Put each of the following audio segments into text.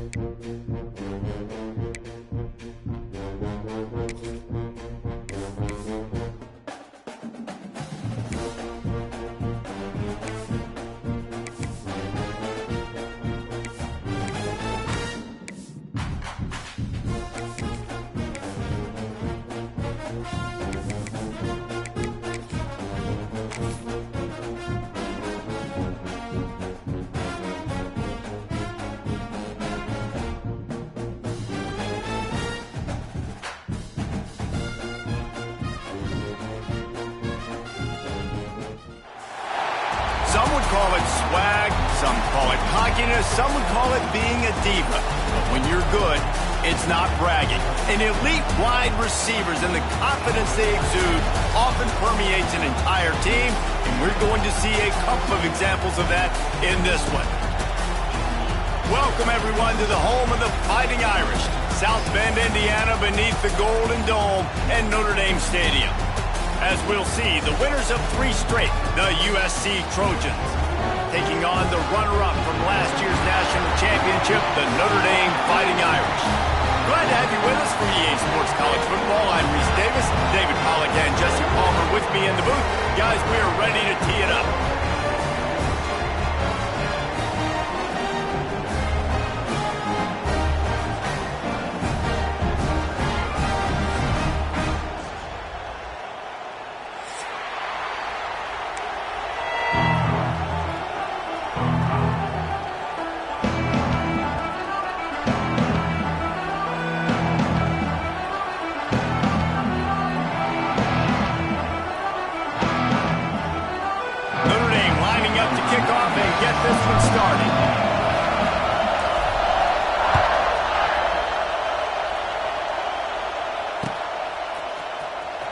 Some would call it swag, some call it cockiness, some would call it being a diva. But when you're good, it's not bragging. And elite wide receivers and the confidence they exude often permeates an entire team, and we're going to see a couple of examples of that in this one. Welcome, everyone, to the home of the Fighting Irish, South Bend, Indiana, beneath the Golden Dome and Notre Dame Stadium. As we'll see, the winners of 3 straight, the USC Trojans, taking on the runner-up from last year's national championship, the Notre Dame Fighting Irish. Glad to have you with us for EA Sports College Football. I'm Reese Davis, David Pollack and Jesse Palmer with me in the booth. Guys, we are ready to tee it up.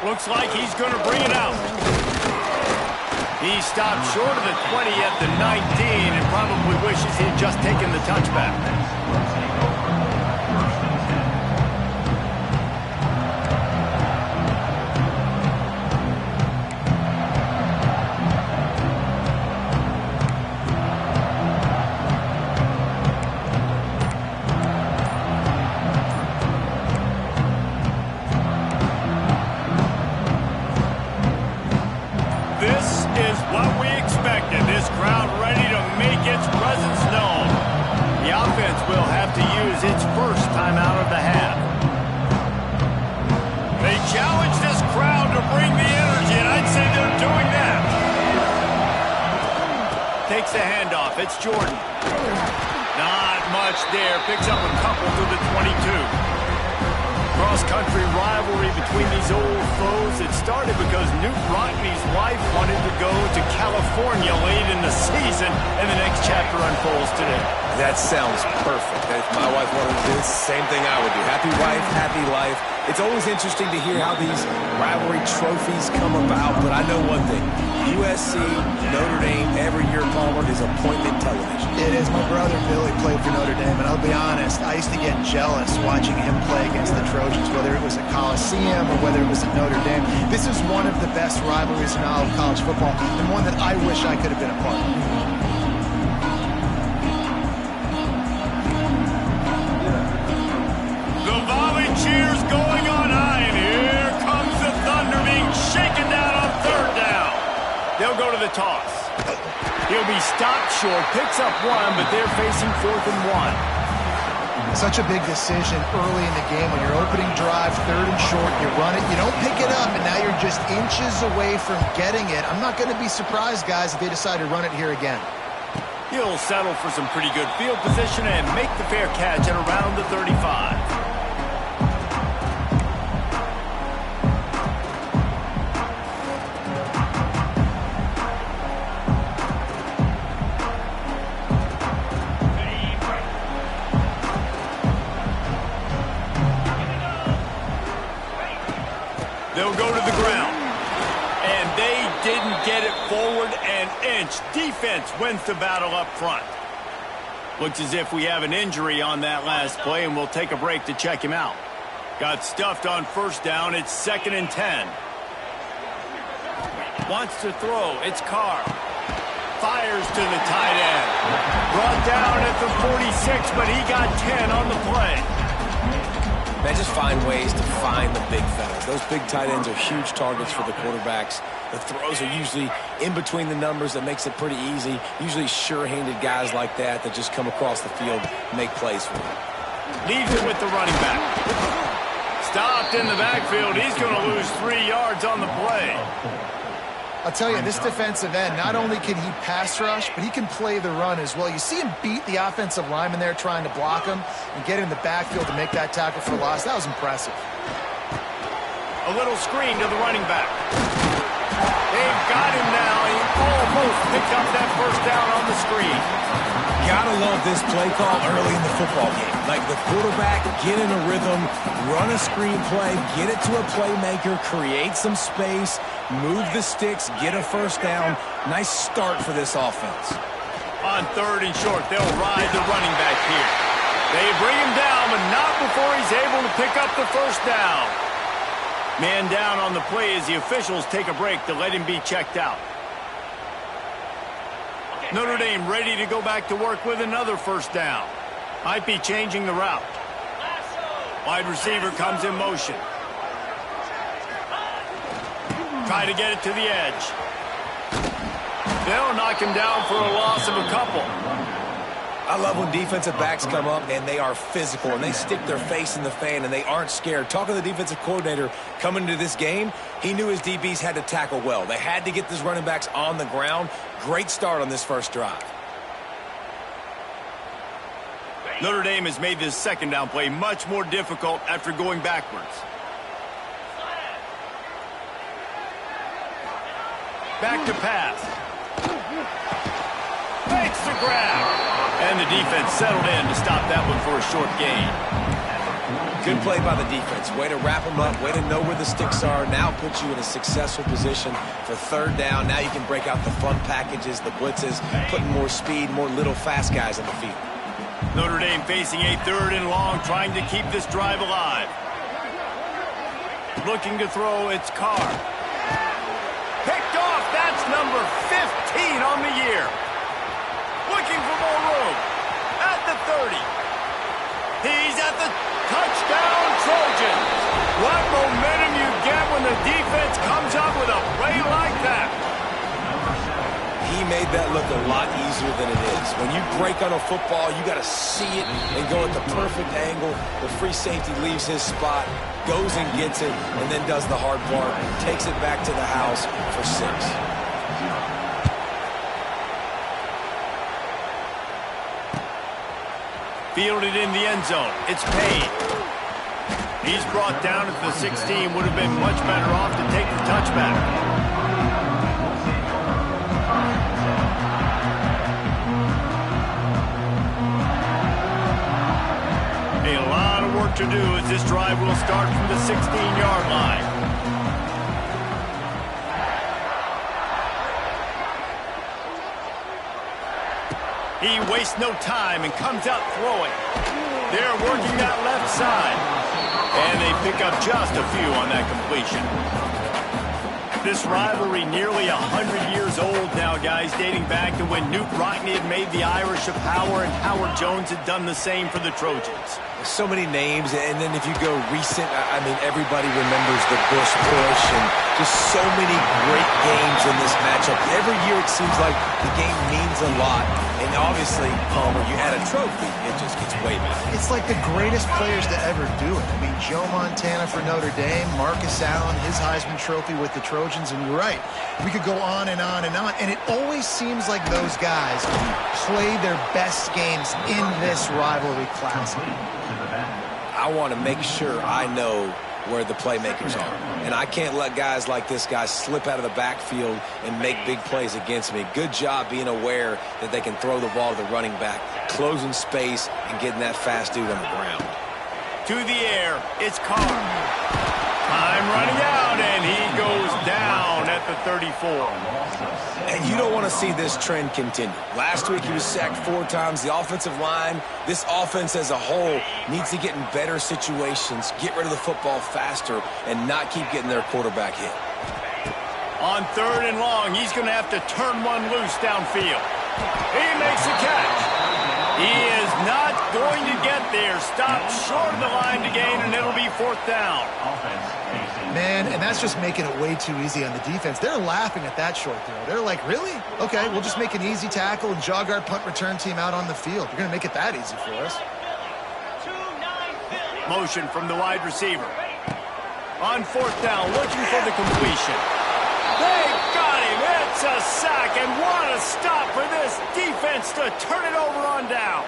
Looks like he's going to bring it out. He stopped short of the 20 at the 19 and probably wishes he had just taken the touchback. Its first time out of the half. They challenge this crowd to bring the energy, and I'd say they're doing that. Takes the handoff. It's Jordan. Not much there. Picks up a couple to the 22. Cross-country rivalry between these old foes. It started because Newt Rockne's wife wanted to go to California late in the season, and the next chapter unfolds today. That sounds perfect. If my wife wanted to do the same thing I would do. Happy wife, happy life. It's always interesting to hear how these rivalry trophies come about, but I know one thing. USC, Notre Dame, every year, Palmer, is appointment television. It is. My brother Billy played for Notre Dame, and I'll be honest, I used to get jealous watching him play against the Trojans, whether it was at Coliseum or whether it was at Notre Dame. This is one of the best rivalries in all of college football, and one that I wish I could have been a part of. Cheers going on high, and here comes the Thunder being shaken down on 3rd down. They'll go to the toss. He'll be stopped short, picks up 1, but they're facing 4th and 1. Such a big decision early in the game when you're opening drive, 3rd and short, you run it, you don't pick it up, and now you're just inches away from getting it. I'm not going to be surprised, guys, if they decide to run it here again. He'll settle for some pretty good field position and make the fair catch at around the 35. They'll go to the ground. And they didn't get it forward an inch. Defense wins the battle up front. Looks as if we have an injury on that last play, and we'll take a break to check him out. Got stuffed on 1st down. It's 2nd and 10. Wants to throw. It's Carr. Fires to the tight end. Brought down at of 46, but he got 10 on the play. They just find ways to find the big fellas. Those big tight ends are huge targets for the quarterbacks. The throws are usually in between the numbers. That makes it pretty easy. Usually sure-handed guys like that just come across the field and make plays for them. Leaves it with the running back. Stopped in the backfield. He's going to lose 3 yards on the play. I'll tell you, this defensive end, not only can he pass rush, but he can play the run as well. You see him beat the offensive lineman there trying to block him and get in the backfield to make that tackle for loss. That was impressive. A little screen to the running back. They've got him now. He almost picked up that first down on the screen. Gotta love this play call early in the football game. Like the quarterback, get in a rhythm, run a screen play, get it to a playmaker, create some space, move the sticks, get a first down. Nice start for this offense. On 3rd and short, they'll ride the running back here. They bring him down, but not before he's able to pick up the first down. Man down on the play as the officials take a break to let him be checked out. Notre Dame ready to go back to work with another first down. Might be changing the route. Wide receiver comes in motion. Try to get it to the edge. They'll knock him down for a loss of a couple. I love when defensive backs come up and they are physical and they stick their face in the fan and they aren't scared. Talking to the defensive coordinator coming into this game, he knew his DBs had to tackle well. They had to get these running backs on the ground. Great start on this first drive. Notre Dame has made this second down play much more difficult after going backwards. Back to pass. Makes the grab. And the defense settled in to stop that one for a short gain. Good play by the defense. Way to wrap them up. Way to know where the sticks are. Now puts you in a successful position for 3rd down. Now you can break out the fun packages, the blitzes, putting more speed, more little fast guys on the field. Notre Dame facing a 3rd and long, trying to keep this drive alive. Looking to throw, it's Carr. Picked off, that's number 15 on the year. Looking for more room. At the 30. He's at the touchdown Trojans. What momentum you get when the defense comes up with a play like that. He made that look a lot easier than it is. When you break on a football, you got to see it and go at the perfect angle. The free safety leaves his spot, goes and gets it, and then does the hard part, takes it back to the house for 6. Fielded in the end zone. It's Payne. He's brought down at the 16. Would have been much better off to take the touchback. A lot of work to do as this drive will start from the 16-yard line. He wastes no time and comes out throwing. They're working that left side. And they pick up just a few on that completion. This rivalry nearly 100 years old now, guys, dating back to when Newt Rockne had made the Irish a power and Howard Jones had done the same for the Trojans. So many names, and then if you go recent, I mean, everybody remembers the Bush push and just so many great games in this matchup. Every year it seems like the game means a lot. And obviously, Palmer, you add a trophy, it just gets way better. It's like the greatest players to ever do it. I mean, Joe Montana for Notre Dame, Marcus Allen, his Heisman Trophy with the Trojans, and you're right. We could go on and on and on, and it always seems like those guys play their best games in this rivalry classic. I want to make sure I know where the playmakers are. And I can't let guys like this guy slip out of the backfield and make big plays against me. Good job being aware that they can throw the ball to the running back, closing space, and getting that fast dude on the ground. To the air, it's Carr. Time running out, and he goes down at the 34. And you don't want to see this trend continue. Last week he was sacked 4 times. The offensive line, this offense as a whole, needs to get in better situations, get rid of the football faster, and not keep getting their quarterback hit. On 3rd and long, he's going to have to turn one loose downfield. He makes the catch. He is going to get there. Stop short of the line to gain, and it'll be 4th down. Man, and that's just making it way too easy on the defense. They're laughing at that short throw. They're like, really? Okay, we'll just make an easy tackle and jog our punt return team out on the field. You're going to make it that easy for us. Motion from the wide receiver. On 4th down, looking for the completion. They got him. It's a sack, and what a stop for this defense to turn it over on downs.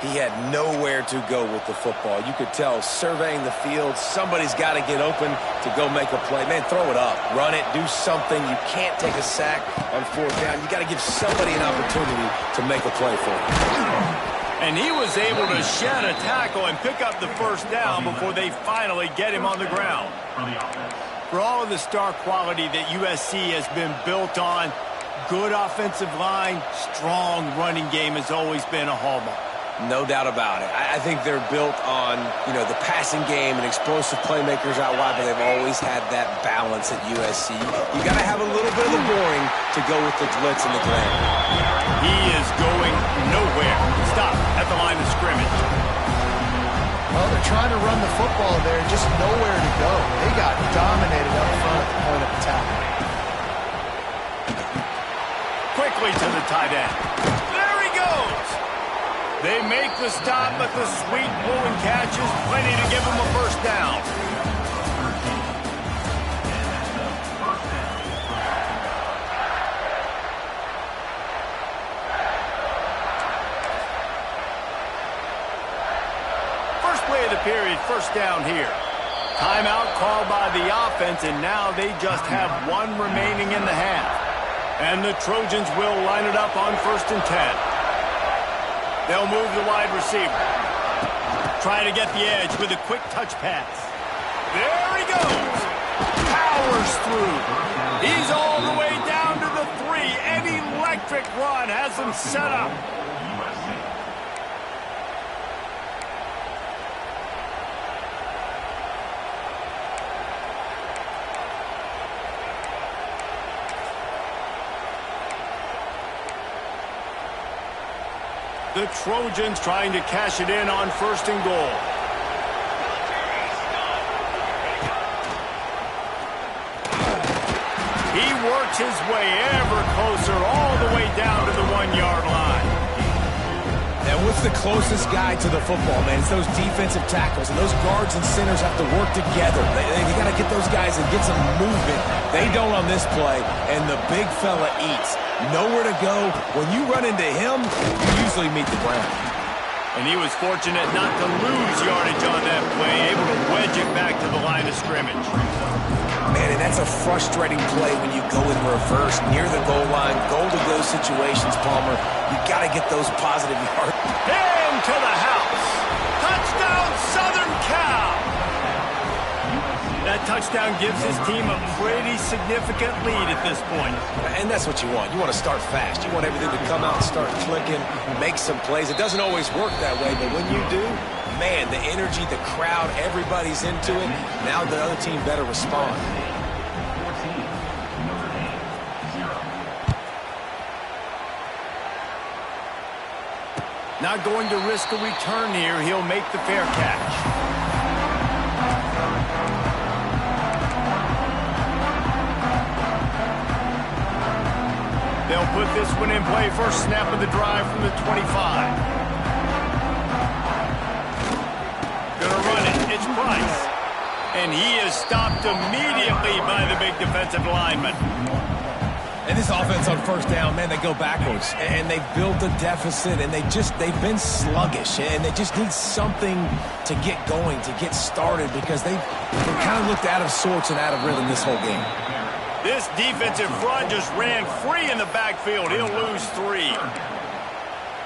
He had nowhere to go with the football. You could tell, surveying the field, somebody's got to get open to go make a play. Man, throw it up. Run it. Do something. You can't take a sack on 4th down. You got to give somebody an opportunity to make a play for him. And he was able to shed a tackle and pick up the 1st down before they finally get him on the ground. For all of the star quality that USC has been built on, good offensive line, strong running game has always been a hallmark. No doubt about it. I think they're built on, the passing game and explosive playmakers out wide, but they've always had that balance at USC. You got to have a little bit of the boring to go with the glitz and the glamour. He is going nowhere. Stop at the line of scrimmage. Well, they're trying to run the football there, just nowhere to go. They got dominated up front at the point of attack. Quickly to the tight end. There he goes. They make the stop, but the sweet pulling catch is plenty to give them a 1st down. First play of the period, 1st down here. Timeout called by the offense, and now they just have 1 remaining in the half. And the Trojans will line it up on 1st and 10. They'll move the wide receiver. Trying to get the edge with a quick touch pass. There he goes. Powers through. He's all the way down to the 3. An electric run has him set up. The Trojans trying to cash it in on 1st and goal. He works his way ever closer all the way down to the 1-yard line. And what's the closest guy to the football, man? It's those defensive tackles, and those guards and centers have to work together. They got to get those guys and get some movement. They don't on this play, and the big fella eats. Nowhere to go. When you run into him, you usually meet the ground. And he was fortunate not to lose yardage on that play, able to wedge it back to the line of scrimmage. Man, and that's a frustrating play when you go in reverse near the goal line, goal-to-go situations, Palmer. You got to get those positive yards. Into the house. Touchdown, Southern Cal. That touchdown gives his team a pretty significant lead at this point. And that's what you want. You want to start fast. You want everything to come out and start clicking, make some plays. It doesn't always work that way, but when you do, man, the energy, the crowd, everybody's into it. Now the other team better respond. Not going to risk a return here. He'll make the fair catch. They'll put this one in play. First snap of the drive from the 25. Gonna run it. It's Price. And he is stopped immediately by the big defensive lineman. And this offense on 1st down, man, they go backwards. And they've built a deficit, and they've been sluggish. And they just need something to get going, to get started, because they kind of looked out of sorts and out of rhythm this whole game. This defensive front just ran free in the backfield. He'll lose 3.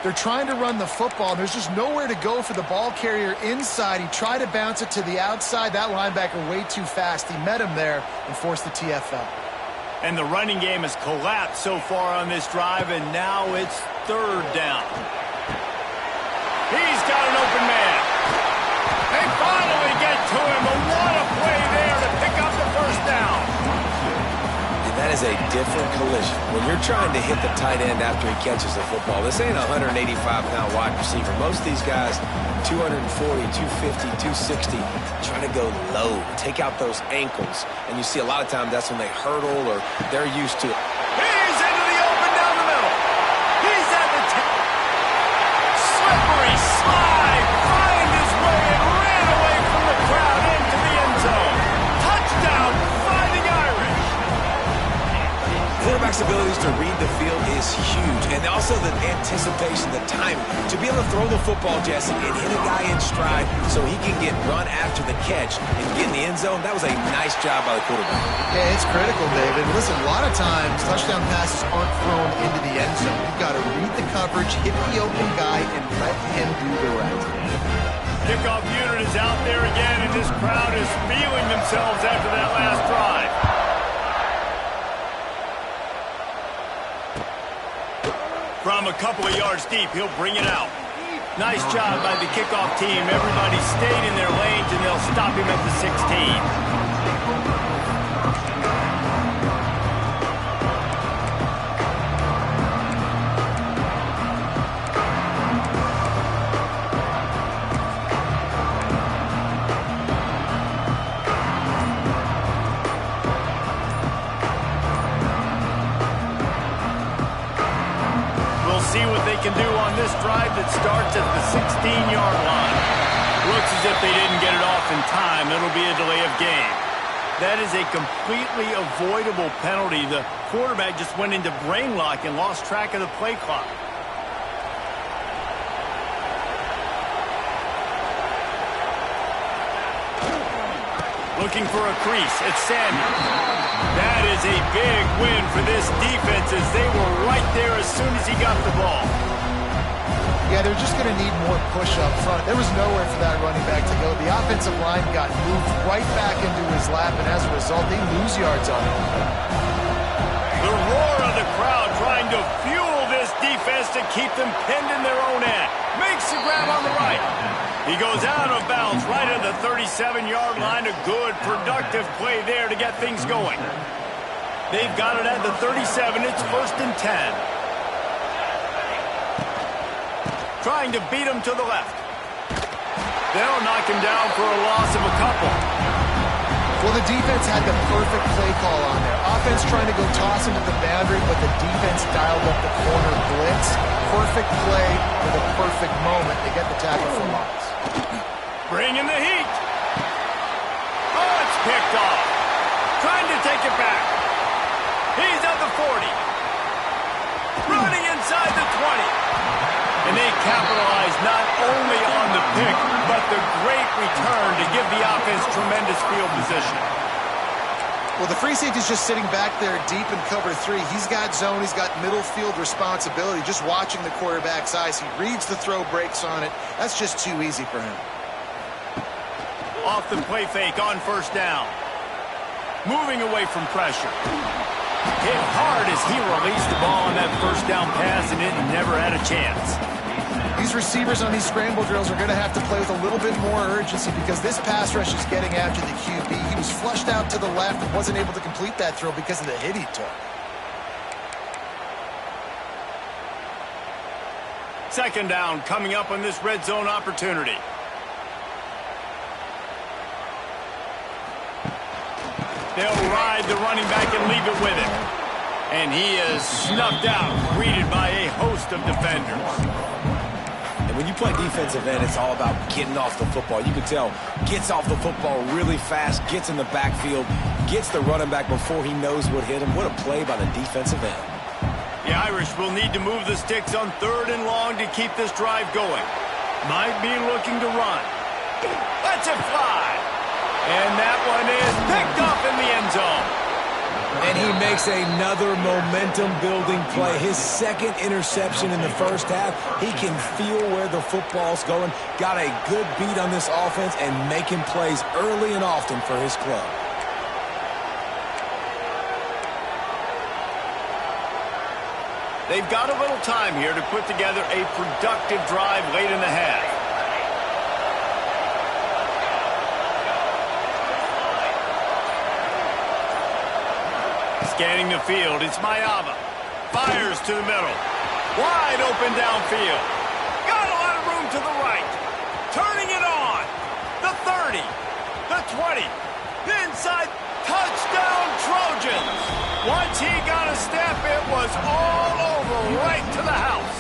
They're trying to run the football, and there's just nowhere to go for the ball carrier inside. He tried to bounce it to the outside. That linebacker way too fast. He met him there and forced the TFL. And the running game has collapsed so far on this drive, and now it's 3rd down. He's got an open man. They finally get to him, but what a play there to pick up the 1st down. That has a different collision. When you're trying to hit the tight end after he catches the football, this ain't a 185-pound wide receiver. Most of these guys, 240, 250, 260, trying to go low, take out those ankles. And you see a lot of times that's when they hurdle or they're used to it. He's into the open down the middle. He's at the slippery slide, find his way and ran away from the crowd into the end zone. Touchdown, Fighting Irish. Quarterback's abilities to read the field is huge, and also the anticipation, the timing. To be able to throw the football, Jesse, and hit a guy in stride so he can get run after the catch and get in the end zone, that was a nice job by the quarterback. Yeah, it's critical, David. Listen, a lot of times touchdown passes aren't thrown into the end zone. You've got to read the coverage, hit the open guy, and let him do the rest. Kickoff unit is out there again, and this crowd is feeling themselves after that last drive. From a couple of yards deep, he'll bring it out. Nice job by the kickoff team. Everybody stayed in their lanes, and they'll stop him at the 16. See what they can do on this drive that starts at the 16-yard line. Looks as if they didn't get it off in time. It'll be a delay of game. That is a completely avoidable penalty. The quarterback just went into brain lock and lost track of the play clock. Looking for a crease. It's Samuel. That is a big win for this defense as they were right there as soon as he got the ball. Yeah, they're just going to need more push up front. There was nowhere for that running back to go. The offensive line got moved right back into his lap, and as a result, they lose yards on it. The roar of the crowd trying to fuel this defense to keep them pinned in their own end. Makes the grab on the right. He goes out of bounds right at the 37-yard line. A good, productive play there to get things going. They've got it at the 37. It's 1st and 10. Trying to beat him to the left. They'll knock him down for a loss of a couple. Well, the defense had the perfect play call on there. Offense trying to go toss into the boundary, but the defense dialed up the corner blitz. Perfect play for the perfect moment to get the tackle for loss. Bringing the heat. Oh, it's picked off. Trying to take it back. He's at the 40. Running inside the 20. And they capitalize not only on the pick, but the great return to give the offense tremendous field position. Well, the free safety's just sitting back there deep in cover 3. He's got zone. He's got middle field responsibility. Just watching the quarterback's eyes. He reads the throw, breaks on it. That's just too easy for him. Off the play fake on 1st down. Moving away from pressure. Hit hard as he released the ball on that 1st down pass, and it never had a chance. These receivers on these scramble drills are going to have to play with a little bit more urgency because this pass rush is getting after the QB. He was flushed out to the left and wasn't able to complete that throw because of the hit he took. 2nd down coming up on this red zone opportunity. They'll ride the running back and leave it with him. And he is snuffed out, greeted by a host of defenders. When you play defensive end, it's all about getting off the football. You can tell, gets off the football really fast, gets in the backfield, gets the running back before he knows what hit him. What a play by the defensive end. The Irish will need to move the sticks on 3rd and long to keep this drive going. Might be looking to run. Let's it fly. And that one is picked up in the end zone. And he makes another momentum-building play. His 2nd interception in the 1st half. He can feel where the football's going. Got a good beat on this offense and making plays early and often for his club. They've got a little time here to put together a productive drive late in the half. Scanning the field, it's Ncaa. Fires to the middle. Wide open downfield. Got a lot of room to the right. Turning it on. The 30. The 20. Inside. Touchdown Trojans. Once he got a step, it was all over right to the house.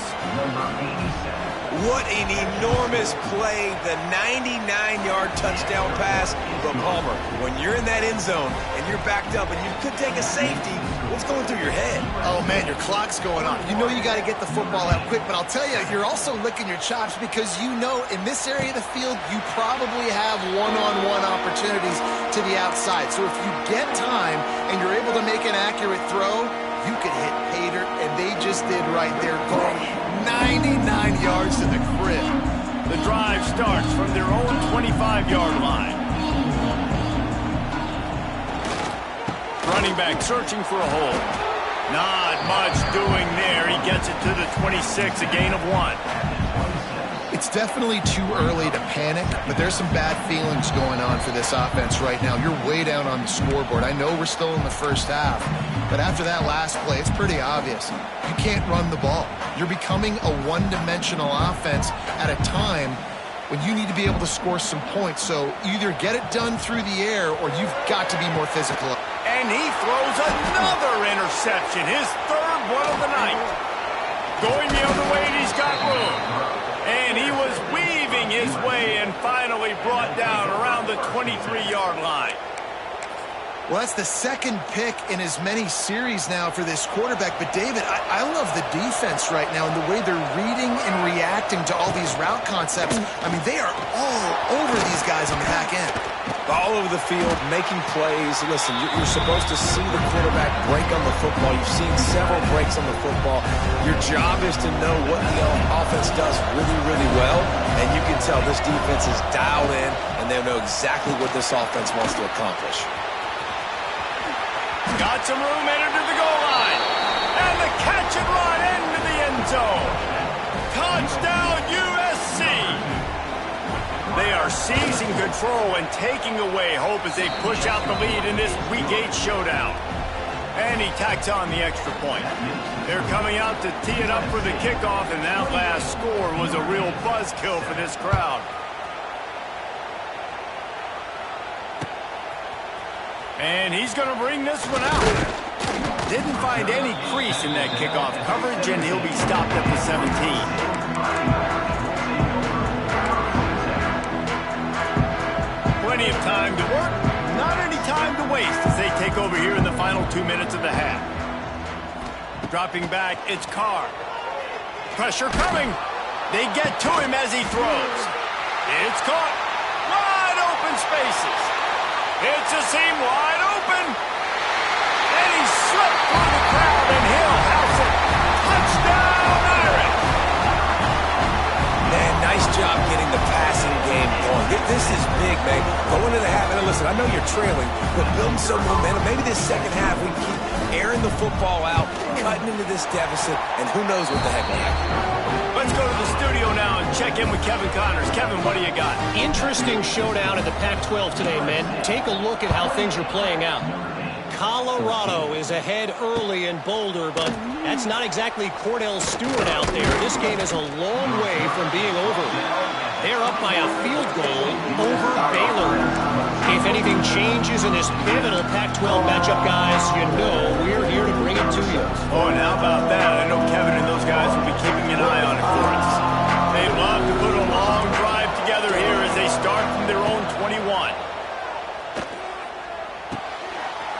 What an enormous play, the 99-yard touchdown pass. But Palmer, when you're in that end zone and you're backed up and you could take a safety, what's going through your head? Oh, man, your clock's going on. You know you got to get the football out quick, but I'll tell you, you're also licking your chops because you know in this area of the field, you probably have one-on-one opportunities to the outside. So if you get time and you're able to make an accurate throw, you could hit pay dirt, and they just did right there, going 99 yards to the crib. The drive starts from their own 25-yard line. Running back searching for a hole. Not much doing there. He gets it to the 26, a gain of 1. It's definitely too early to panic, but there's some bad feelings going on for this offense right now. You're way down on the scoreboard. I know we're still in the first half, but after that last play, it's pretty obvious. You can't run the ball. You're becoming a one-dimensional offense at a time when you need to be able to score some points. So either get it done through the air or you've got to be more physical. And he throws another interception, his third one of the night. Going the other way, and he's got room. And he was weaving his way and finally brought down around the 23-yard line. Well, that's the second pick in as many series now for this quarterback. But, David, I love the defense right now and the way they're reading and reacting to all these route concepts. I mean, they are all over these guys on the back end. All over the field, making plays. Listen, you're supposed to see the quarterback break on the football. You've seen several breaks on the football. Your job is to know what the offense does really, really well. And you can tell this defense is dialed in, and they know exactly what this offense wants to accomplish. Got some room, entered to the goal line. And the catch and run into the end zone. Touchdown, USC. They are seizing control and taking away hope as they push out the lead in this Week 8 showdown. And he tacks on the extra point. They're coming out to tee it up for the kickoff, and that last score was a real buzzkill for this crowd. And he's going to bring this one out. Didn't find any crease in that kickoff coverage, and he'll be stopped at the 17. Plenty of time to work, not any time to waste as they take over here in the final 2 minutes of the half. Dropping back, it's Carr. Pressure coming. They get to him as he throws. It's caught. Wide open spaces. It's a seam wide open. And he slipped through the crowd, and Hill house it. Touchdown, Irish. Man, nice job getting the passing game going. This is big, man. Going to the half, and listen, I know you're trailing, but building some momentum. Maybe this second half we keep airing the football out, cutting into this deficit, and who knows what the heck will happen. Let's go to the studio now and check in with Kevin Connors. Kevin, what do you got? Interesting showdown at the Pac-12 today, man. Take a look at how things are playing out. Colorado is ahead early in Boulder, but that's not exactly Cordell Stewart out there. This game is a long way from being over. They're up by a field goal over Baylor. If anything changes in this pivotal Pac-12 matchup, guys, you know we're here to bring it to you. Oh, and how about that? I know Kevin and those guys will be keeping an eye on it for us. They love to put a long drive together here as they start from their own 21.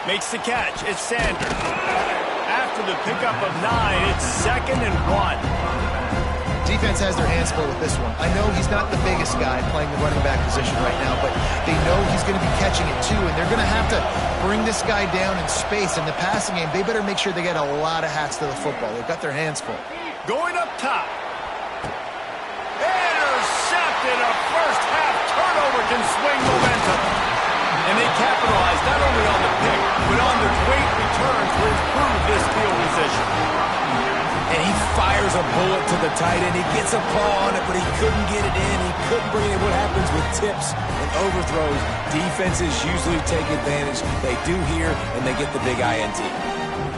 Makes the catch. It's Sanders. After the pickup of 9, it's 2nd and 1. Defense has their hands full with this one. I know he's not the biggest guy playing the running back position right now, but they know he's going to be catching it too, and they're going to have to bring this guy down in space. In the passing game, they better make sure they get a lot of hats to the football. They've got their hands full. Going up top. Intercepted. A first-half turnover can swing momentum. And they capitalize not only on the pick, but on their great returns to improve this field position. And he fires a bullet to the tight end. He gets a paw on it, but he couldn't get it in. He couldn't bring it in. What happens with tips and overthrows? Defenses usually take advantage. They do here, and they get the big INT.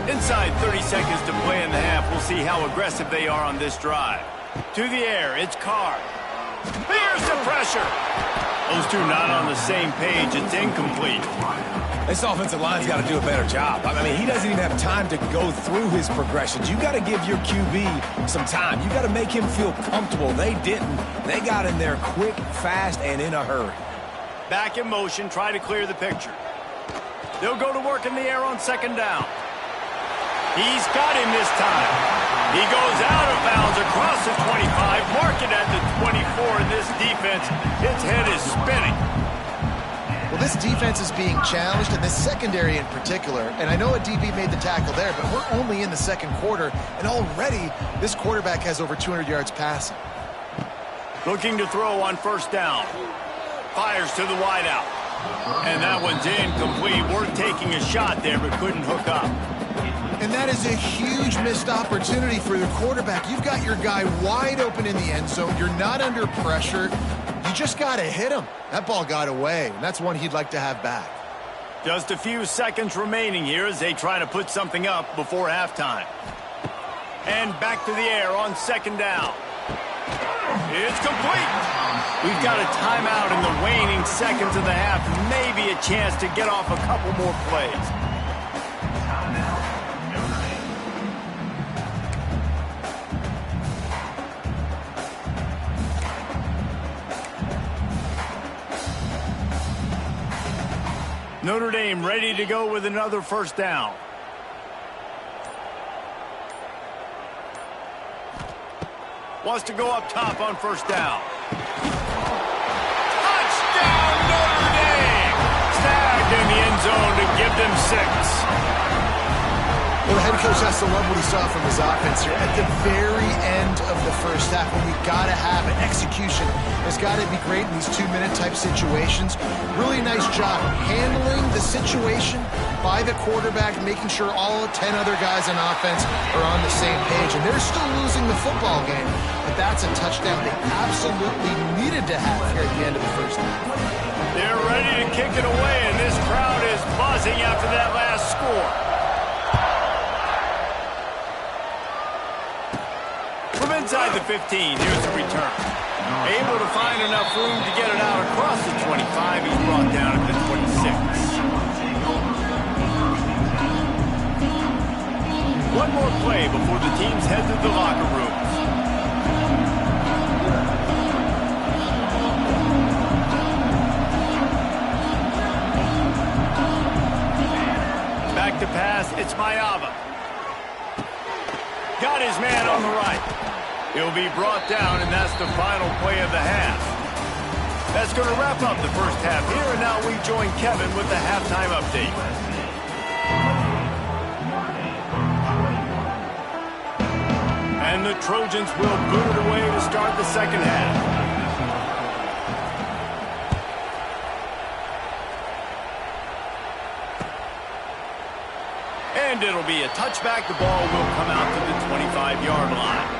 Inside 30 seconds to play in the half. We'll see how aggressive they are on this drive. To the air, it's Carr. Here's the pressure. Those two not on the same page. It's incomplete. This offensive line's got to do a better job. I mean, he doesn't even have time to go through his progressions. You got to give your QB some time. You got to make him feel comfortable. They didn't. They got in there quick, fast, and in a hurry. Back in motion, try to clear the picture. They'll go to work in the air on second down. He's got him this time. He goes out of bounds across the 25, mark it at the 24, and this defense, its head is spinning. Well, this defense is being challenged, and this secondary in particular. And I know a DB made the tackle there, but we're only in the second quarter, and already this quarterback has over 200 yards passing. Looking to throw on first down. Fires to the wideout. And that one's incomplete. Worth taking a shot there, but couldn't hook up. And that is a huge missed opportunity for the quarterback. You've got your guy wide open in the end zone. You're not under pressure. You just got to hit him. That ball got away, and that's one he'd like to have back. Just a few seconds remaining here as they try to put something up before halftime. And back to the air on second down. It's complete. We've got a timeout in the waning seconds of the half. Maybe a chance to get off a couple more plays. Notre Dame ready to go with another first down. Wants to go up top on first down. Touchdown, Notre Dame! Snagged in the end zone to give them 6. Well, the head coach has to love what he saw from his offense here. At the very end of the first half, when we got to have an execution, has got to be great in these 2-minute type situations. Really nice job handling the situation by the quarterback, making sure all 10 other guys on offense are on the same page. And they're still losing the football game, but that's a touchdown they absolutely needed to have here at the end of the first half. They're ready to kick it away, and this crowd is buzzing after that last score. From inside the 15, here's the return. Able to find enough room to get it out across the 25. He's brought down at the 26. One more play before the teams head to the locker rooms. Back to pass, it's Ncaa. Got his man on the right. He'll be brought down, and that's the final play of the half. That's going to wrap up the first half here, and now we join Kevin with the halftime update. And the Trojans will boot it away to start the second half. And it'll be a touchback. The ball will come out to the 25-yard line.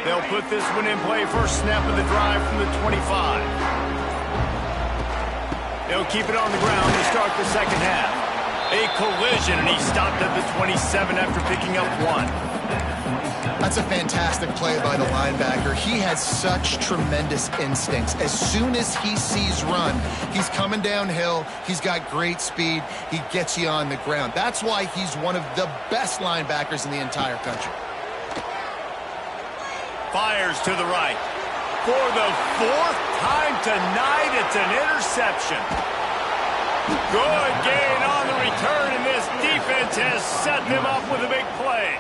They'll put this one in play. First snap of the drive from the 25. They'll keep it on the ground to start the second half. A collision, and he stopped at the 27 after picking up 1. That's a fantastic play by the linebacker. He has such tremendous instincts. As soon as he sees run, he's coming downhill. He's got great speed. He gets you on the ground. That's why he's one of the best linebackers in the entire country. Fires to the right. For the 4th time tonight, it's an interception. Good gain on the return, and this defense has set them up with a big play.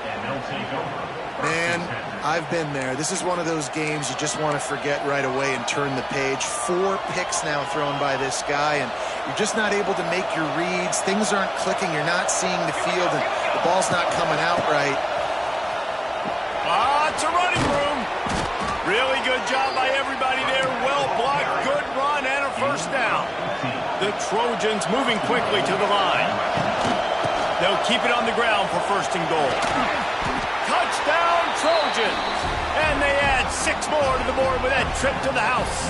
Man, I've been there. This is one of those games you just want to forget right away and turn the page. 4 picks now thrown by this guy, and you're just not able to make your reads. Things aren't clicking. You're not seeing the field, and the ball's not coming out right. It's a running room. Really good job by everybody there. Well blocked, good run, and a first down. The Trojans moving quickly to the line. They'll keep it on the ground for first and goal. Trojans. And they add 6 more to the board with that trip to the house.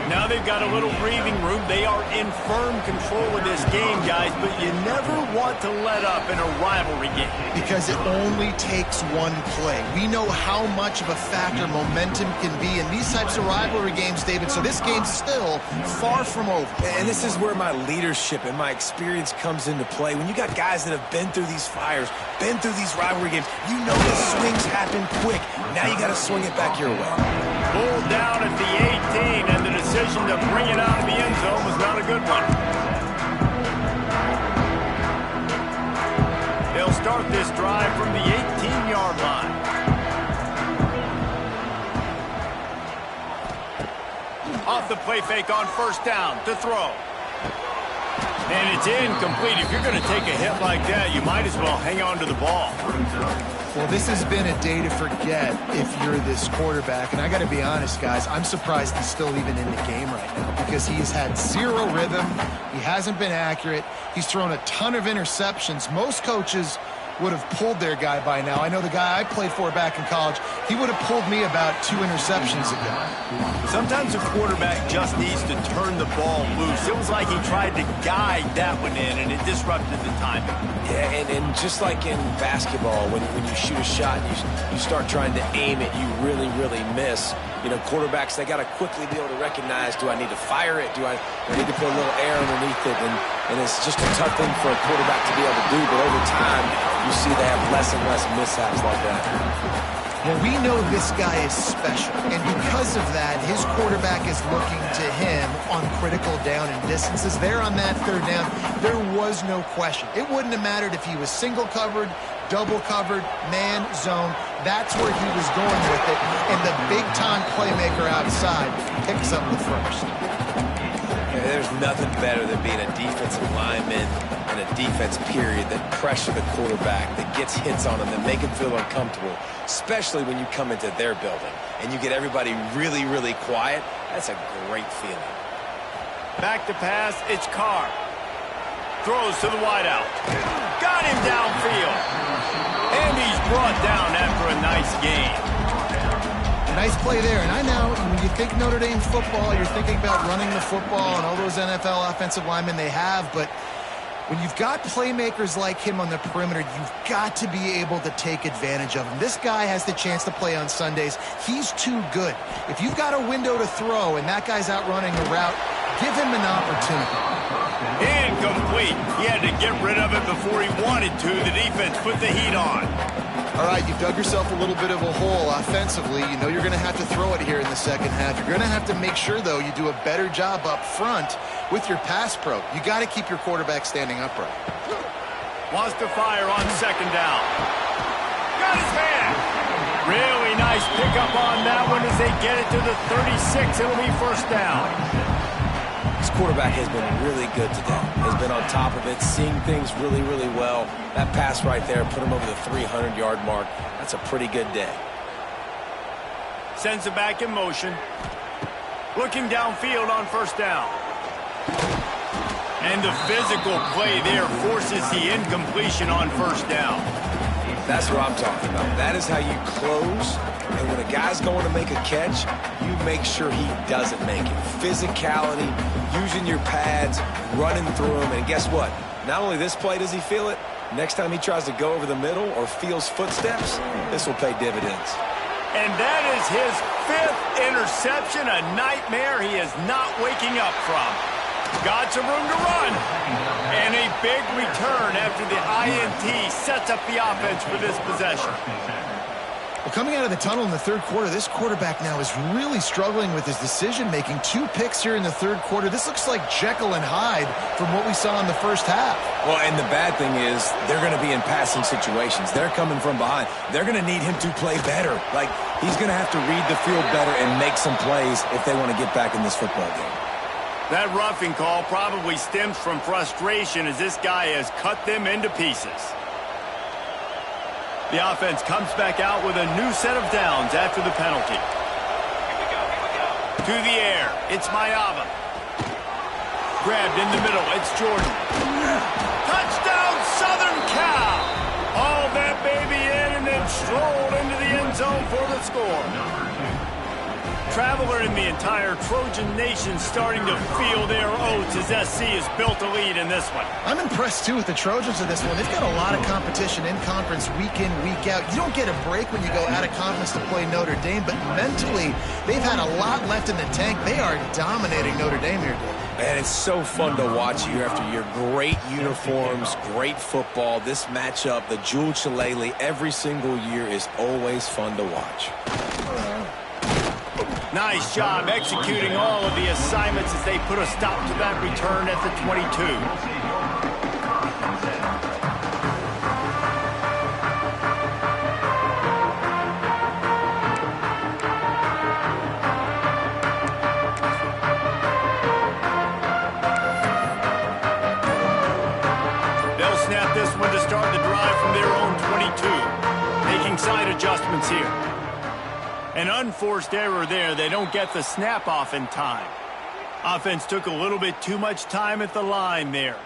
Now they've got a little breathing room. They are in firm control of this game, guys, but you never want to let up in a rivalry game. Because it only takes one play. We know how much of a factor momentum can be in these types of rivalry games, David, so this game's still far from over. And this is where my leadership and my experience comes into play. When you got guys that have been through these fires, been through these rivalry games, you know the swings happen quick. Now you got to swing it back your way. Pulled down at the 18, and the decision to bring it out of the end zone was not a good one. They'll start this drive from the 18-yard line. Off the play fake on first down to throw. And it's incomplete. If you're going to take a hit like that, you might as well hang on to the ball. Well, this has been a day to forget if you're this quarterback. And I got to be honest, guys, I'm surprised he's still even in the game right now because he's had zero rhythm. He hasn't been accurate. He's thrown a ton of interceptions. Most coaches would have pulled their guy by now. I know the guy I played for back in college, he would have pulled me about 2 interceptions ago. Sometimes a quarterback just needs to turn the ball loose. It was like he tried to guide that one in, and it disrupted the timing. Yeah, and just like in basketball, when you shoot a shot, you start trying to aim it, you really, really miss. You know, quarterbacks, they got to quickly be able to recognize, do I need to fire it? Do I need to put a little air underneath it? And it's just a tough thing for a quarterback to be able to do. But over time, you see they have less and less mishaps like that. Well, we know this guy is special, and because of that, his quarterback is looking to him on critical down and distances. There on that third down, there was no question. It wouldn't have mattered if he was single covered, double covered, man, zone. That's where he was going with it, and the big-time playmaker outside picks up the first. Yeah, there's nothing better than being a defensive lineman and a defense period that pressure the quarterback, that gets hits on him, that make him feel uncomfortable, especially when you come into their building and you get everybody really, really quiet. That's a great feeling. Back to pass, it's Carr. Throws to the wideout. Got him downfield. And he's brought down after a nice gain. Nice play there. And I know when you think Notre Dame football, you're thinking about running the football and all those NFL offensive linemen they have, but when you've got playmakers like him on the perimeter, you've got to be able to take advantage of him. This guy has the chance to play on Sundays. He's too good. If you've got a window to throw and that guy's out running a route, give him an opportunity. Incomplete. He had to get rid of it before he wanted to. The defense put the heat on. All right, you've dug yourself a little bit of a hole offensively. You know you're going to have to throw it here in the second half. You're going to have to make sure, though, you do a better job up front with your pass pro. You got to keep your quarterback standing upright. Wants to fire on second down. Got his hand. Really nice pickup on that one as they get it to the 36. It'll be first down. This quarterback has been really good today. Has been on top of it, seeing things really, really well. That pass right there put him over the 300-yard mark. That's a pretty good day. Sends it back in motion. Looking downfield on first down. And the physical play there forces the incompletion on first down. That's what I'm talking about. That is how you close. And when a guy's going to make a catch, you make sure he doesn't make it. Physicality, using your pads, running through them. And guess what? Not only this play does he feel it, next time he tries to go over the middle or feels footsteps, this will pay dividends. And that is his 5th interception, a nightmare he is not waking up from. Got some room to run. And a big return after the INT sets up the offense for this possession. Well, coming out of the tunnel in the third quarter, this quarterback now is really struggling with his decision-making. 2 picks here in the third quarter. This looks like Jekyll and Hyde from what we saw in the first half. Well, and the bad thing is they're going to be in passing situations. They're coming from behind. They're going to need him to play better. Like, he's going to have to read the field better and make some plays if they want to get back in this football game. That roughing call probably stems from frustration as this guy has cut them into pieces. The offense comes back out with a new set of downs after the penalty. To the air, it's Mayava. Grabbed in the middle, it's Jordan. Touchdown, Southern Cal! All that baby in and then end zone for the score. Traveler and the entire Trojan nation starting to feel their oats as SC has built a lead in this one. I'm impressed, too, with the Trojans in this one. They've got a lot of competition in conference week in, week out. You don't get a break when you go out of conference to play Notre Dame, but mentally, they've had a lot left in the tank. They are dominating Notre Dame here, dude. Man, it's so fun to watch year after year. Great uniforms, great football. This matchup, the Jewel Shillelagh, every single year is always fun to watch. Nice job executing all of the assignments as they put a stop to that return at the 22. They'll snap this one to start the drive from their own 22. Making side adjustments here. An unforced error there. They don't get the snap off in time. Offense took a little bit too much time at the line there.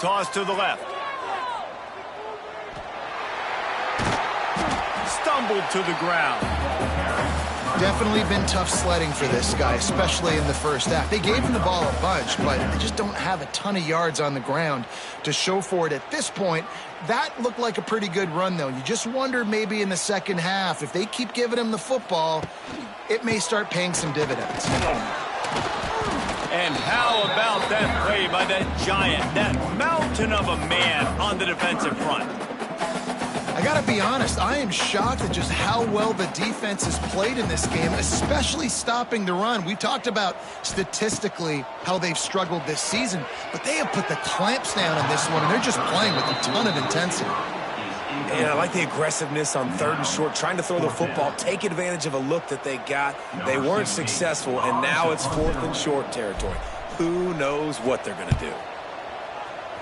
Toss to the left. Stumbled to the ground. Definitely been tough sledding for this guy, especially in the first half. They gave him the ball a bunch, but they just don't have a ton of yards on the ground to show for it at this point. That looked like a pretty good run, though. You just wonder maybe in the second half, if they keep giving him the football, it may start paying some dividends. And how about that play by that giant, that mountain of a man on the defensive front? I got to be honest, I am shocked at just how well the defense has played in this game, especially stopping the run. We talked about statistically how they've struggled this season, but they have put the clamps down on this one, and they're just playing with a ton of intensity. And I like the aggressiveness on 3rd and short, trying to throw the football, take advantage of a look that they got. They weren't successful, and now it's 4th and short territory. Who knows what they're going to do?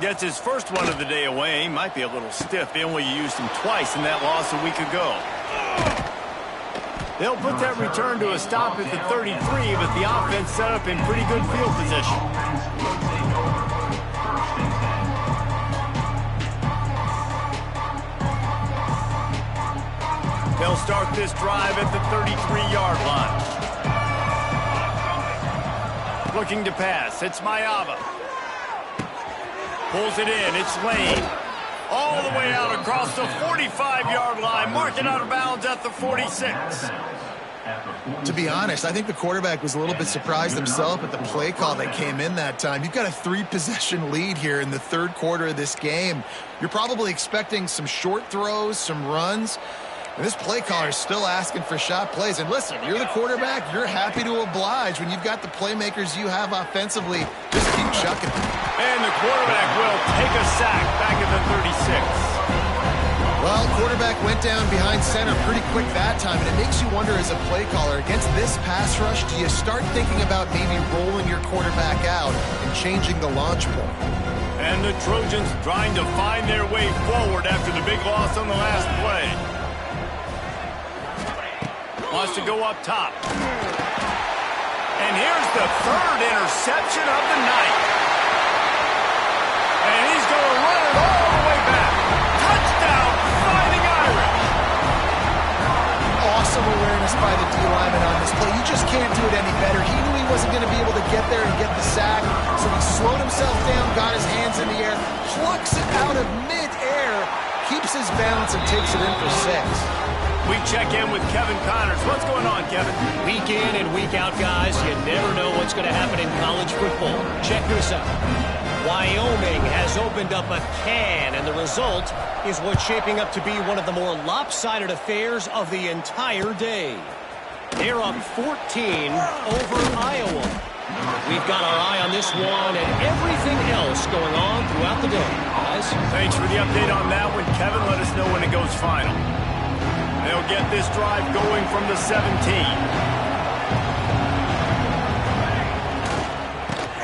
Gets his first one of the day away. Might be a little stiff. They only used him twice in that loss a week ago. They'll put that return to a stop at the 33, but the offense set up in pretty good field position. They'll start this drive at the 33-yard line. Looking to pass. It's Mayava. Pulls it in. It's Lane. All the way out across the 45-yard line. Mark it out of bounds at the 46. To be honest, I think the quarterback was a little bit surprised himself at the play call that came in that time. You've got a 3-possession lead here in the 3rd quarter of this game. You're probably expecting some short throws, some runs. And this play caller is still asking for shot plays. And listen, you're the quarterback. You're happy to oblige when you've got the playmakers you have offensively. Just keep chucking them. And the quarterback will take a sack back at the 36. Well, quarterback went down behind center pretty quick that time. And it makes you wonder as a play caller, against this pass rush, do you start thinking about maybe rolling your quarterback out and changing the launch point? And the Trojans trying to find their way forward after the big loss on the last play. Wants to go up top. And here's the 3rd interception of the night. And he's going to run it all the way back. Touchdown, Fighting Irish. Awesome awareness by the D-lineman on this play. You just can't do it any better. He knew he wasn't going to be able to get there and get the sack, so he slowed himself down, got his hands in the air, plucks it out of mid-air, keeps his balance, and takes it in for 6. We check in with Kevin Connors. What's going on, Kevin? Week in and week out, guys, you never know what's going to happen in college football. Check this out. Wyoming has opened up a can, and the result is what's shaping up to be one of the more lopsided affairs of the entire day. They're up 14 over Iowa. We've got our eye on this one and everything else going on throughout the day, guys. Thanks for the update on that one, Kevin. Let us know when it goes final. They'll get this drive going from the 17.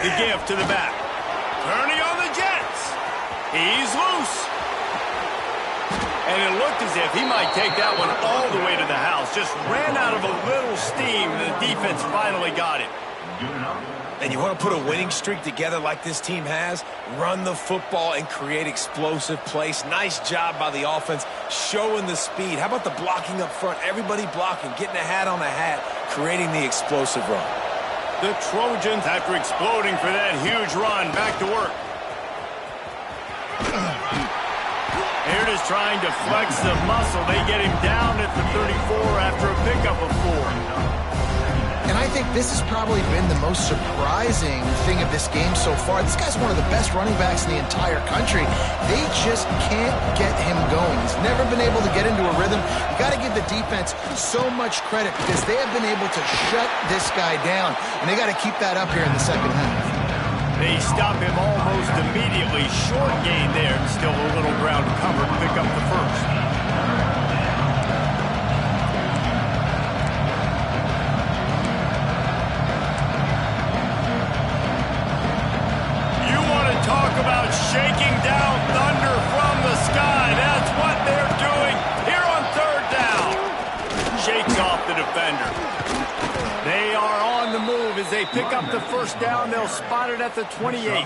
The give to the back. Turning on the Jets. He's loose. And it looked as if he might take that one all the way to the house. Just ran out of a little steam, and the defense finally got it. And you want to put a winning streak together like this team has, run the football and create explosive plays. Nice job by the offense, showing the speed. How about the blocking up front? Everybody blocking, getting a hat on a hat, creating the explosive run. The Trojans, after exploding for that huge run, back to work. Here it is trying to flex the muscle. They get him down at the 34 after a pickup of 4. And I think this has probably been the most surprising thing of this game so far. This guy's one of the best running backs in the entire country. They just can't get him going. He's never been able to get into a rhythm. You got to give the defense so much credit because they have been able to shut this guy down. And they got to keep that up here in the second half. They stop him almost immediately. Short gain there. Still a little ground covered to pick up the first. Talk about shaking down thunder from the sky. That's what they're doing here on third down. Shakes off the defender. They are on the move as they pick up the first down. They'll spot it at the 28.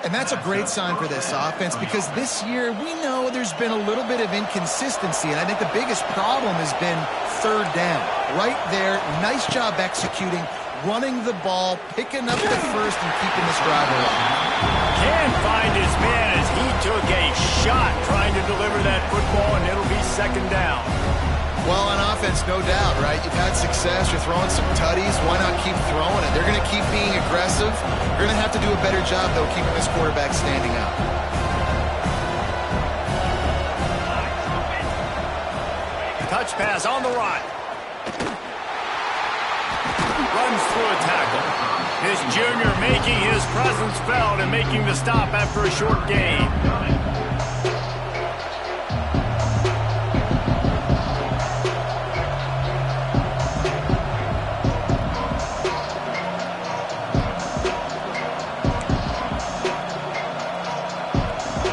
And that's a great sign for this offense because this year we know there's been a little bit of inconsistency, and I think the biggest problem has been third down. Right there, nice job executing, running the ball, picking up the first, and keeping this drive alive. Can't find his man as he took a shot trying to deliver that football, and it'll be second down. Well, on offense, no doubt, right? You've had success. You're throwing some tutties. Why not keep throwing it? They're going to keep being aggressive. You're going to have to do a better job, though, keeping this quarterback standing up. Touch pass on the run. Runs through a tackle. This junior making his presence felt and making the stop after a short gain.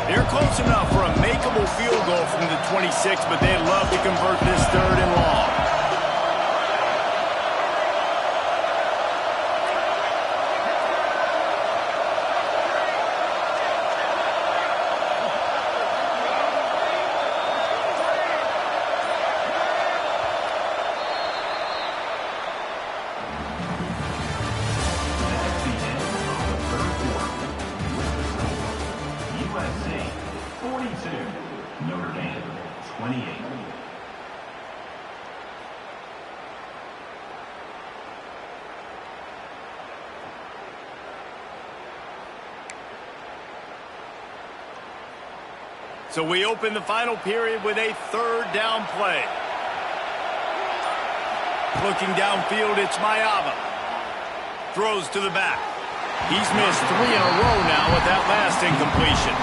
They're close enough for a makeable field goal from the 26, but they'd love to convert this third and long. So we open the final period with a third down play. Looking downfield, it's Ncaa. Throws to the back. He's missed 3 in a row now with that last incompletion.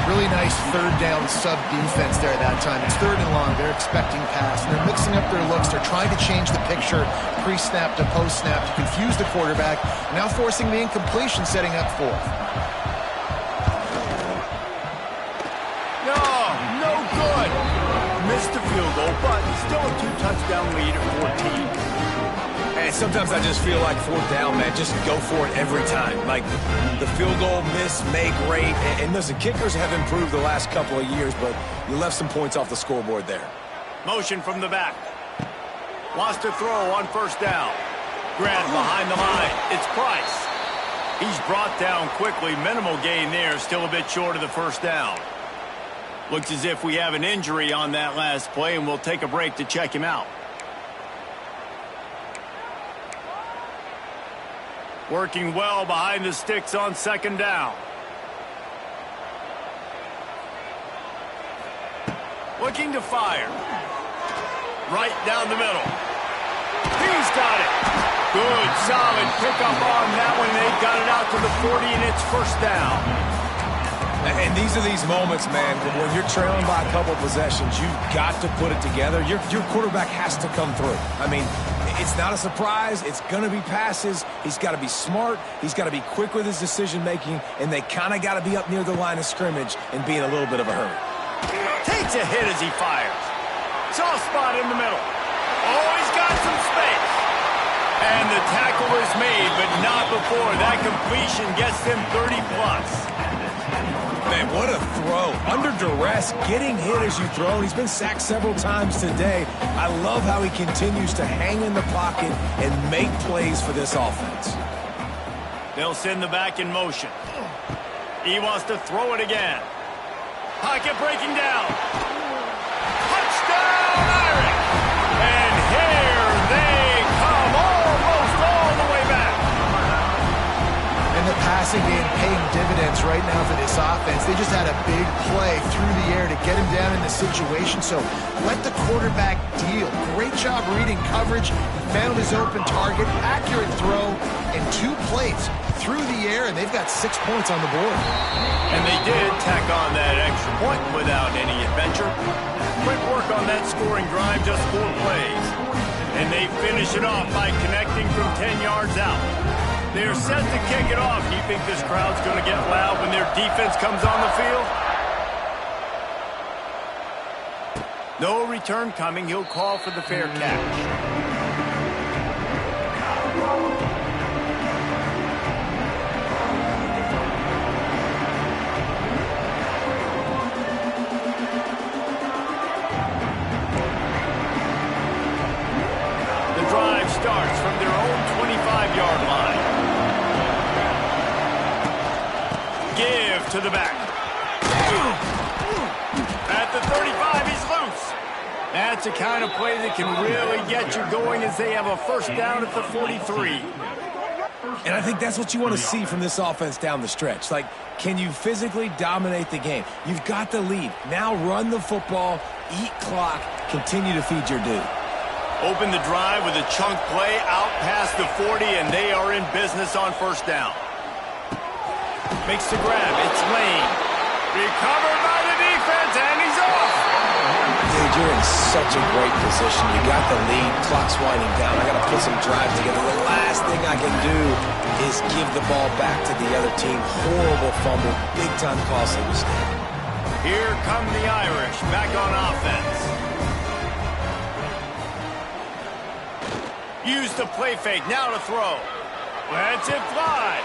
Really nice third down sub defense there that time. It's third and long. They're expecting pass, and they're mixing up their looks. They're trying to change the picture pre-snap to post-snap to confuse the quarterback, now forcing the incompletion, setting up fourth. No good. Missed the field goal, but still a 2-touchdown lead at 14. And sometimes I just feel like fourth down, man, just go for it every time. Like the field goal miss, make rate. And listen, kickers have improved the last couple of years, but you left some points off the scoreboard there. Motion from the back. Wants to throw on first down. Grant behind the line. It's Price. He's brought down quickly. Minimal gain there. Still a bit short of the first down. Looks as if we have an injury on that last play, and we'll take a break to check him out. Working well behind the sticks on second down. Looking to fire. Right down the middle. He's got it. Good, solid pickup on that one. They got it out to the 40, and it's first down. And these are these moments, man, when you're trailing by a couple possessions, you've got to put it together. Your quarterback has to come through. I mean, it's not a surprise. It's going to be passes. He's got to be smart. He's got to be quick with his decision-making, and they kind of got to be up near the line of scrimmage and be in a little bit of a hurry. Takes a hit as he fires. Soft spot in the middle. Oh, he's got some space. And the tackle is made, but not before that completion gets them 30+. Man, what a throw. Under duress, getting hit as you throw. And he's been sacked several times today. I love how he continues to hang in the pocket and make plays for this offense. They'll send the back in motion. He wants to throw it again. Pocket breaking down. Touchdown, Irish! And here they come, almost all the way back. And the passing game paying dividends right now for this offense. They just had a big play through the air to get him down in the situation. So let the quarterback deal. Great job reading coverage. Found his open target. Accurate throw. And 2 plays through the air, and they've got 6 points on the board. And they did tack on that extra point without any adventure. Quick work on that scoring drive, just 4 plays. And they finish it off by connecting from 10 yards out. They're set to kick it off. Do you think this crowd's going to get loud when their defense comes on the field? No return coming. He'll call for the fair catch. Starts from their own 25-yard line. Give to the back. At the 35, he's loose. That's the kind of play that can really get you going as they have a first down at the 43. And I think that's what you want to see from this offense down the stretch. Like, can you physically dominate the game? You've got the lead. Now run the football, eat clock, continue to feed your dude. Open the drive with a chunk play out past the 40, and they are in business on first down. Makes the grab. It's Lane. Recovered by the defense, and he's off. Dude, you're in such a great position. You got the lead. Clock's winding down. I got to put some drives together. The last thing I can do is give the ball back to the other team. Horrible fumble. Big-time costly mistake. Here come the Irish back on offense. Use the play fake, now to throw. Lets it fly.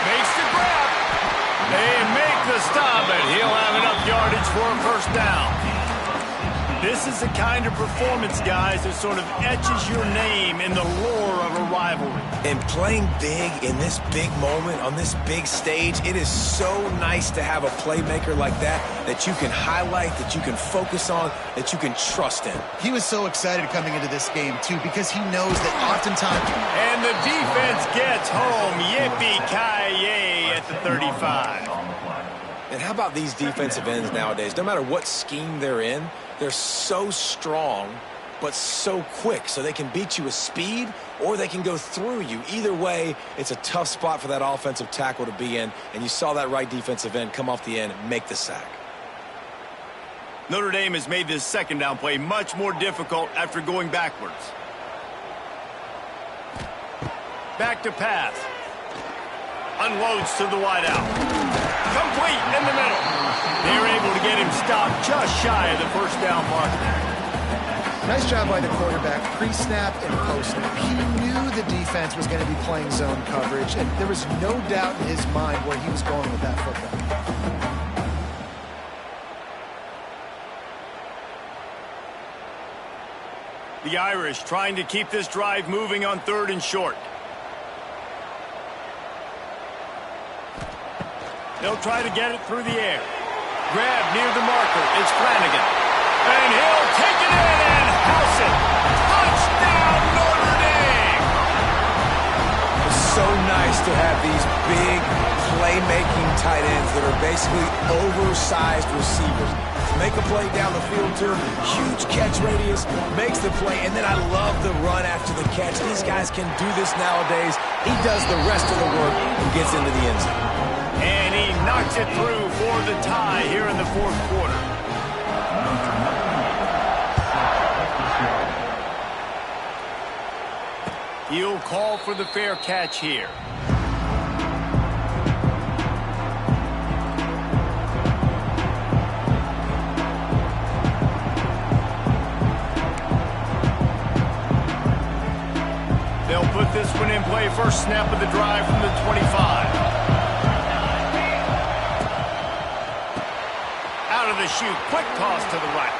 Makes the grab. They make the stop, and he'll have enough yardage for a first down. This is the kind of performance, guys, that sort of etches your name in the lore of a rivalry. And playing big in this big moment, on this big stage, it is so nice to have a playmaker like that you can highlight, that you can focus on, that you can trust in. He was so excited coming into this game, too, because he knows that oftentimes... And the defense gets home. Yippee-ki-yay at the 35. And how about these defensive ends nowadays? No matter what scheme they're in, they're so strong, but so quick. So they can beat you with speed, or they can go through you. Either way, it's a tough spot for that offensive tackle to be in. And you saw that right defensive end come off the end and make the sack. Notre Dame has made this second down play much more difficult after going backwards. Back to pass. Unloads to the wideout. Complete in the middle. They're able to get him stopped just shy of the first down marker. Nice job by the quarterback, pre-snap and post-snap. He knew the defense was going to be playing zone coverage, and there was no doubt in his mind where he was going with that football. The Irish trying to keep this drive moving on 3rd and short. They'll try to get it through the air. Grab near the marker. It's Flanagan. And he'll take it in and house it. Touchdown, Notre Dame! It's so nice to have these big playmaking tight ends that are basically oversized receivers. Make a play down the field to him. Huge catch radius. Makes the play. And then I love the run after the catch. These guys can do this nowadays. He does the rest of the work and gets into the end zone. And he knocks it through for the tie here in the 4th quarter. He'll call for the fair catch here. They'll put first snap of the drive from the 25. Out of the chute, quick toss to the right.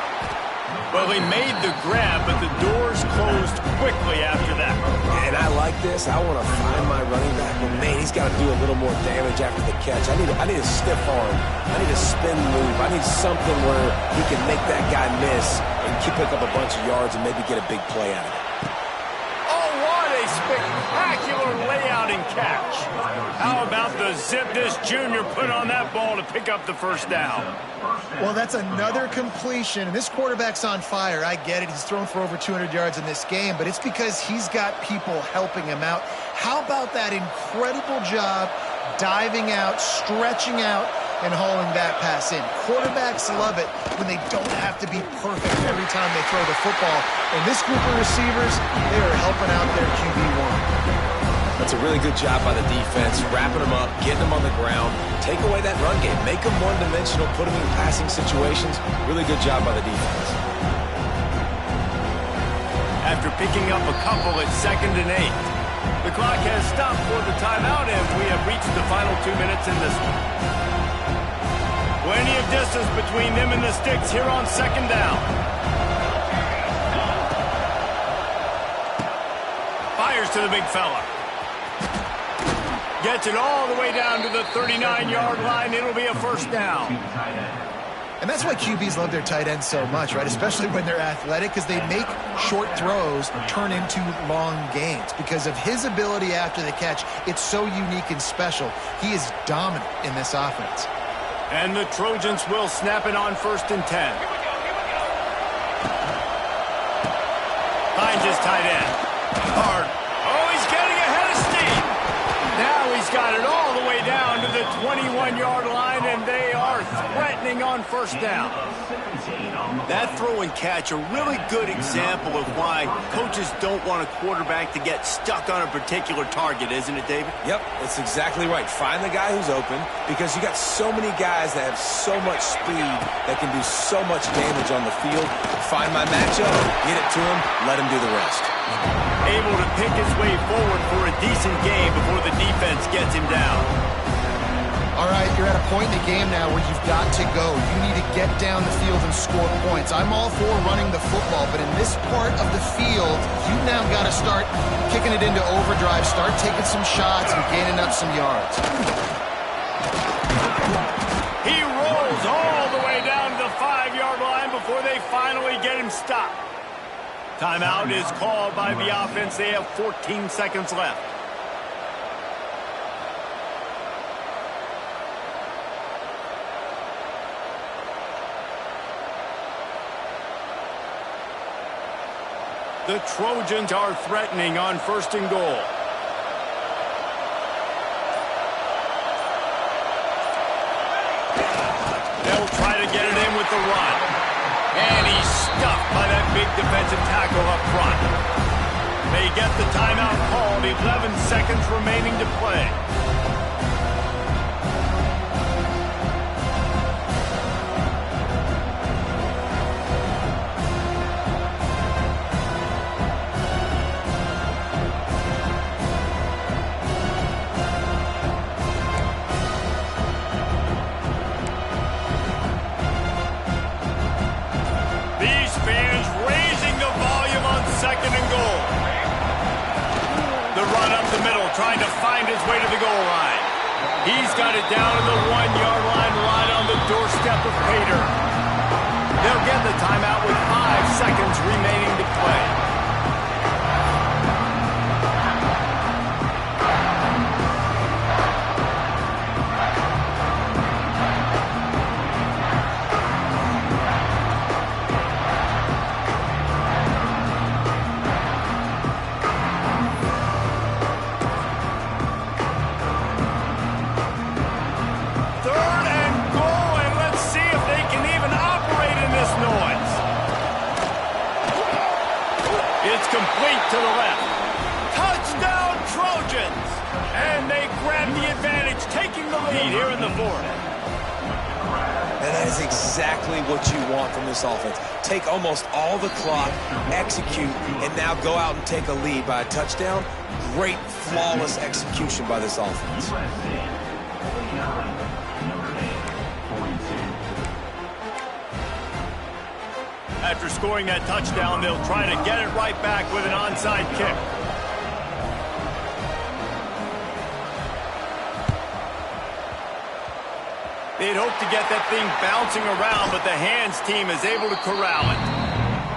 Well, he made the grab, but the doors closed quickly after that. And I like this. I want to find my running back, but man, he's got to do a little more damage after the catch. I need a stiff arm. I need a spin move. I need something where he can make that guy miss and pick up a bunch of yards and maybe get a big play out of it. Oh, what a spectacular layout and catch. How about the zip this junior put on that ball to pick up the first down? Well, that's another completion. And this quarterback's on fire. I get it. He's thrown for over 200 yards in this game, but it's because he's got people helping him out. How about that incredible job diving out, stretching out, and hauling that pass in? Quarterbacks love it when they don't have to be perfect every time they throw the football. And this group of receivers, they are helping out their QB1. That's a really good job by the defense, wrapping them up, getting them on the ground, take away that run game, make them one-dimensional, put them in passing situations. Really good job by the defense. After picking up a couple at 2nd and 8, the clock has stopped for the timeout, and we have reached the final 2 minutes in this one. Plenty of distance between them and the sticks here on 2nd down. Fires to the big fella. Gets it all the way down to the 39-yard line. It'll be a first down. And that's why QBs love their tight ends so much, right? Especially when they're athletic, because they make short throws turn into long gains. Because of his ability after the catch, it's so unique and special. He is dominant in this offense. And the Trojans will snap it on 1st and 10. Finds his tight end. Hard. Oh, he's getting ahead of steam. Now he's got it all the way down to the 21-yard line, and they are threatening on 1st down. That throw and catch, a really good example of why coaches don't want a quarterback to get stuck on a particular target, isn't it, David? Yep, that's exactly right. Find the guy who's open, because you got so many guys that have so much speed that can do so much damage on the field. Find my matchup, get it to him, let him do the rest. Able to pick his way forward for a decent game before the defense gets him down. All right, you're at a point in the game now where you've got to go. You need to get down the field and score points. I'm all for running the football, but in this part of the field, you've now got to start kicking it into overdrive, start taking some shots and gaining up some yards. He rolls all the way down to the 5-yard line before they finally get him stopped. Timeout is called by the offense. They have 14 seconds left. The Trojans are threatening on 1st and goal. They'll try to get it in with the run. And he's stuffed by that big defensive tackle up front. They get the timeout called. 11 seconds remaining to play. Trying to find his way to the goal line. He's got it down to the 1-yard line, right on the doorstep of Pater. They'll get the timeout with 5 seconds remaining to play. Complete to the left. Touchdown Trojans! And they grab the advantage, taking the lead here in the 4th. And That is exactly what you want from this offense. Take almost all the clock, execute, and now go out and take a lead by a touchdown. Great, flawless execution by this offense. After scoring that touchdown, they'll try to get it right back with an onside kick. They'd hope to get that thing bouncing around, but the hands team is able to corral it.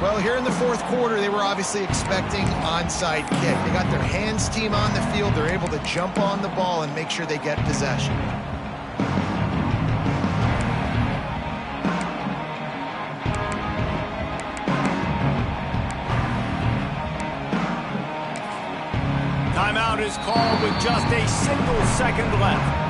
Well, here in the fourth quarter, they were obviously expecting onside kick. They got their hands team on the field. They're able to jump on the ball and make sure they get possession. Timeout is called with just a single second left.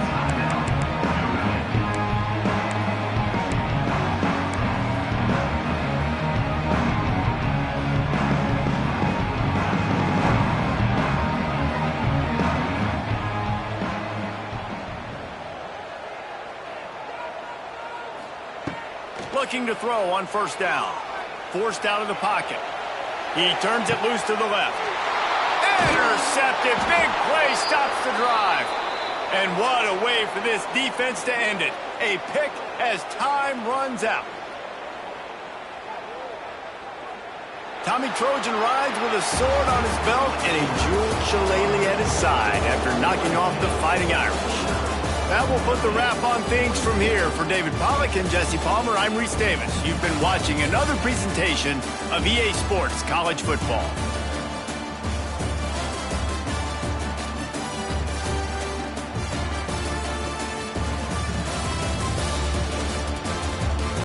Looking to throw on first down. Forced out of the pocket. He turns it loose to the left. Intercepted. Big play stops the drive. And what a way for this defense to end it. A pick as time runs out. Tommy Trojan rides with a sword on his belt and a jeweled shillelagh at his side after knocking off the Fighting Irish. That will put the wrap on things from here. For David Pollack and Jesse Palmer, I'm Reese Davis. You've been watching another presentation of EA Sports College Football.